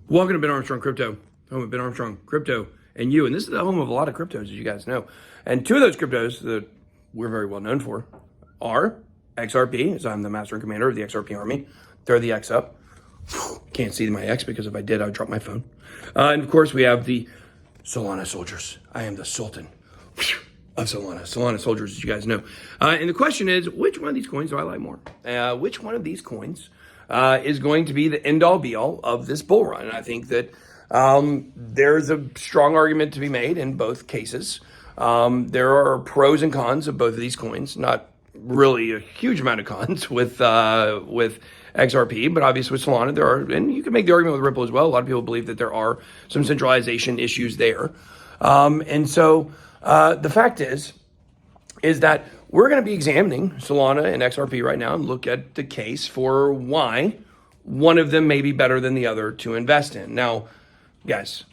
Welcome to Ben Armstrong Crypto, home of Ben Armstrong Crypto and you. And this is the home of a lot of cryptos, as you guys know. And two of those cryptos that we're very well known for are XRP, as I'm the master and commander of the XRP army. Throw the X up. Can't see my X because if I did, I would drop my phone. And of course, we have the Solana soldiers. I am the Sultan of Solana. Solana soldiers, as you guys know. And the question is, which one of these coins do I like more? Which one of these coins is going to be the end-all be-all of this bull run? And I think that there's a strong argument to be made in both cases. There are pros and cons of both of these coins. Not really a huge amount of cons with XRP, but obviously with Solana there are, and you can make the argument with Ripple as well. A lot of people believe that there are some centralization issues there. And so the fact is that we're going to be examining Solana and XRP right now and look at the case for why one of them may be better than the other to invest in. Now, guys,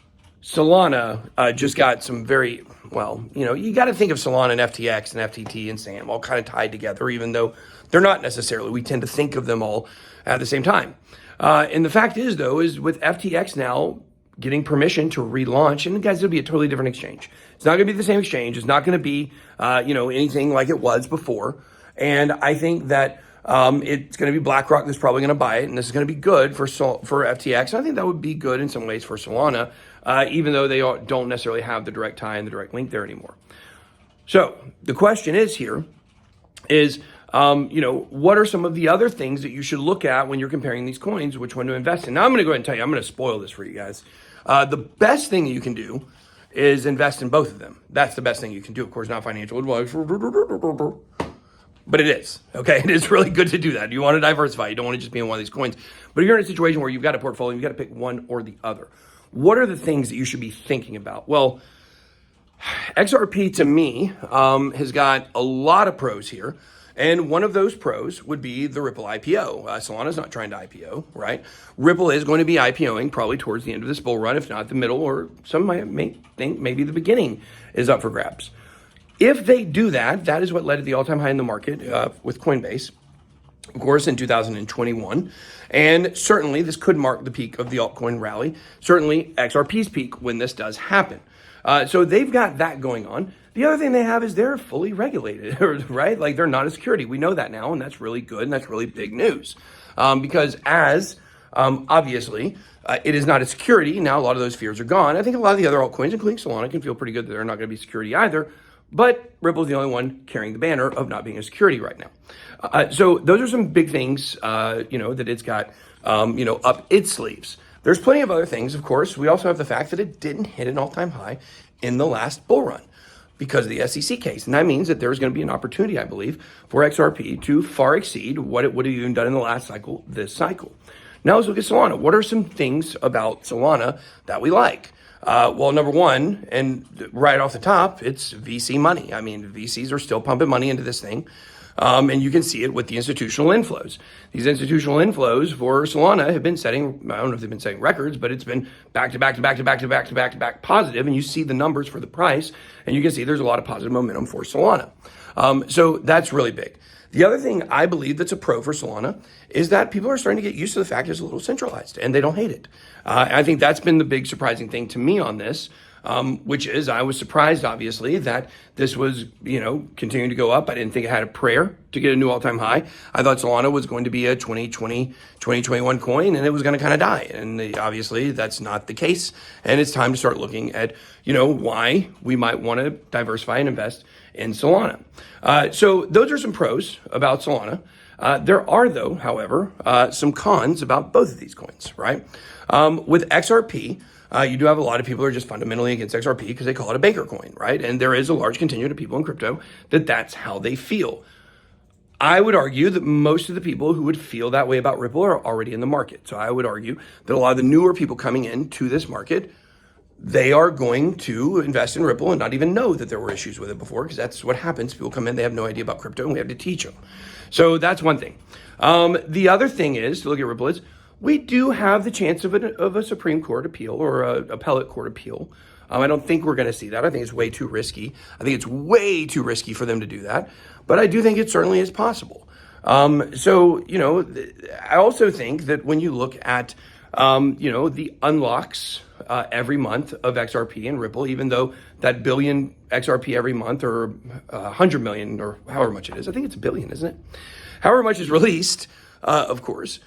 Solana just got some very, well, you got to think of Solana and FTX and FTT and SAM all kind of tied together, even though they're not necessarily. We tend to think of them all at the same time. And the fact is, though, is with FTX now getting permission to relaunch, and guys, it'll be a totally different exchange. It's not going to be the same exchange. It's not going to be, anything like it was before. And I think that it's going to be BlackRock that's probably going to buy it, and this is going to be good for FTX. And I think that would be good in some ways for Solana, even though they don't necessarily have the direct tie and the direct link there anymore. So the question is here is, what are some of the other things that you should look at when you're comparing these coins, which one to invest in? Now, I'm going to go ahead and tell you, I'm going to spoil this for you guys. The best thing you can do is invest in both of them. That's the best thing you can do. Of course, not financial advice, but it is, okay? It is really good to do that. You want to diversify. You don't want to just be in one of these coins. But if you're in a situation where you've got a portfolio, you've got to pick one or the other. What are the things that you should be thinking about? Well, XRP to me has got a lot of pros here. And one of those pros would be the Ripple IPO. Solana's not trying to IPO, right? Ripple is going to be IPOing probably towards the end of this bull run, if not the middle, or some may think maybe the beginning is up for grabs. If they do that, that is what led to the all-time high in the market with Coinbase, of course, in 2021. And certainly this could mark the peak of the altcoin rally, certainly XRP's peak when this does happen. So they've got that going on. The other thing they have is they're fully regulated, right? Like they're not a security. We know that now, and that's really good, and that's really big news. Because obviously, it is not a security. Now a lot of those fears are gone. I think a lot of the other altcoins, including Solana, can feel pretty good that they're not going to be security either. But Ripple's the only one carrying the banner of not being a security right now. So those are some big things, that it's got, up its sleeves. There's plenty of other things, of course. We also have the fact that it didn't hit an all-time high in the last bull run because of the SEC case. And that means that there's going to be an opportunity, I believe, for XRP to far exceed what it would have even done in the last cycle, this cycle. Now let's look at Solana. What are some things about Solana that we like? Well, number one, and right off the top, it's VC money. I mean, VCs are still pumping money into this thing. And you can see it with the institutional inflows. These institutional inflows for Solana have been setting, I don't know if they've been setting records, but it's been back to back positive. And you see the numbers for the price, and you can see there's a lot of positive momentum for Solana. So that's really big. The other thing I believe that's a pro for Solana is that people are starting to get used to the fact it's a little centralized, and they don't hate it. I think that's been the big surprising thing to me on this. Which is, I was surprised, obviously, that this was, continuing to go up. I didn't think it had a prayer to get a new all-time high. I thought Solana was going to be a 2020, 2021 coin, and it was going to kind of die. And obviously, that's not the case. And it's time to start looking at, why we might want to diversify and invest in Solana. So those are some pros about Solana. There are, though, however, some cons about both of these coins, right? With XRP, you do have a lot of people who are just fundamentally against XRP because they call it a Baker coin, right? And there is a large contingent of people in crypto that's how they feel. I would argue that most of the people who would feel that way about Ripple are already in the market. So I would argue that a lot of the newer people coming into this market, they are going to invest in Ripple and not even know that there were issues with it before, because that's what happens. People come in, they have no idea about crypto, and we have to teach them. So that's one thing. The other thing is, to look at Ripple is, we do have the chance of a Supreme Court appeal or a appellate court appeal. I don't think we're going to see that. I think it's way too risky. I think it's way too risky for them to do that. But I do think it certainly is possible. I also think that when you look at the unlocks every month of XRP and Ripple, even though that billion XRP every month or 100 million or however much it is, I think it's a billion, isn't it? However much is released, of course,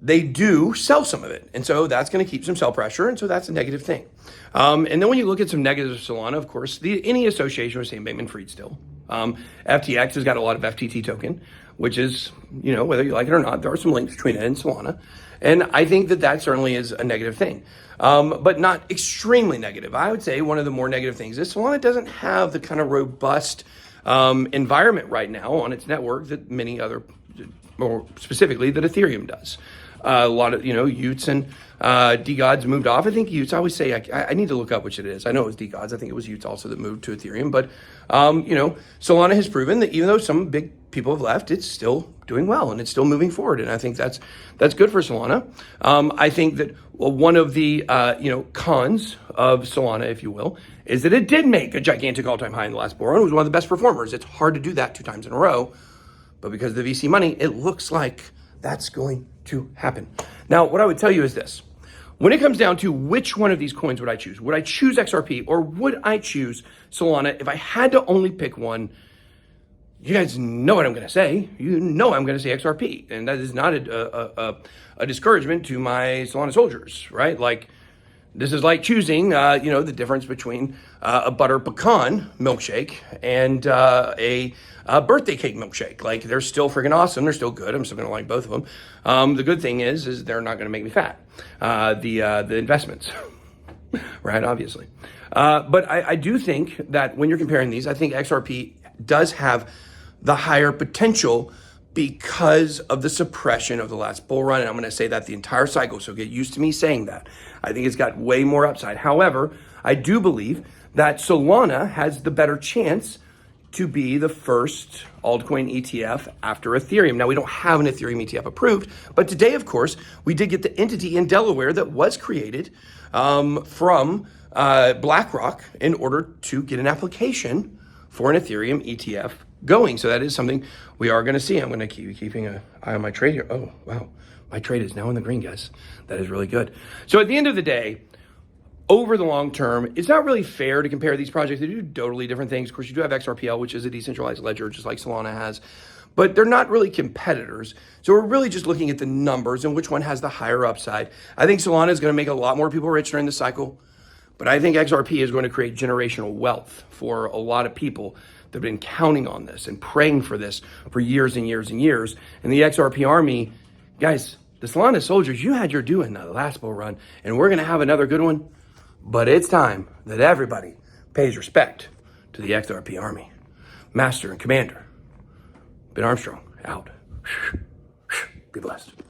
they do sell some of it. And so that's going to keep some sell pressure. And so that's a negative thing. And then when you look at some negatives of Solana, of course, any association with Sam Bankman-Fried still. FTX has got a lot of FTT token, which is, whether you like it or not, there are some links between it and Solana. And I think that certainly is a negative thing, but not extremely negative. I would say one of the more negative things is Solana doesn't have the kind of robust environment right now on its network that many other, more specifically that Ethereum does. A lot of, Utes and DeGods moved off. I think Utes, I always say, I need to look up which it is. I know it was DeGods. I think it was Utes also that moved to Ethereum. But, Solana has proven that even though some big people have left, it's still doing well and it's still moving forward. And I think that's good for Solana. I think that one of the, cons of Solana, if you will, is that it did make a gigantic all-time high in the last bull run. It was one of the best performers. It's hard to do that 2 times in a row. But because of the VC money, it looks like that's going to happen. Now, what I would tell you is this. When it comes down to which one of these coins would I choose XRP or would I choose Solana? If I had to only pick one, you guys know what I'm going to say. I'm going to say XRP. And that is not a discouragement to my Solana soldiers, right? Like, this is like choosing, the difference between a butter pecan milkshake and a birthday cake milkshake. Like, they're still freaking awesome. They're still good. I'm still going to like both of them. The good thing is they're not going to make me fat. The investments, right? Obviously. But I do think that when you're comparing these, I think XRP does have the higher potential because of the suppression of the last bull run. And I'm going to say that the entire cycle. So get used to me saying that. I think it's got way more upside. However, I do believe that Solana has the better chance to be the first altcoin ETF after Ethereum. Now, we don't have an Ethereum ETF approved, but today, of course, we did get the entity in Delaware that was created from BlackRock in order to get an application for an Ethereum ETF going. So that is something we are going to see. I'm going to keep keeping an eye on my trade here. Oh, wow. My trade is now in the green, guys. That is really good. So at the end of the day, over the long term, it's not really fair to compare these projects. They do totally different things. Of course, you do have XRPL, which is a decentralized ledger, just like Solana has, but they're not really competitors. So we're really just looking at the numbers and which one has the higher upside. I think Solana is going to make a lot more people rich during the cycle, but I think XRP is going to create generational wealth for a lot of people that have been counting on this and praying for this for years and years and years. And the XRP army, guys, the Solana soldiers, you had your due in the last bull run, and we're going to have another good one. But it's time that everybody pays respect to the XRP army. Master and Commander, Ben Armstrong, out. Be blessed.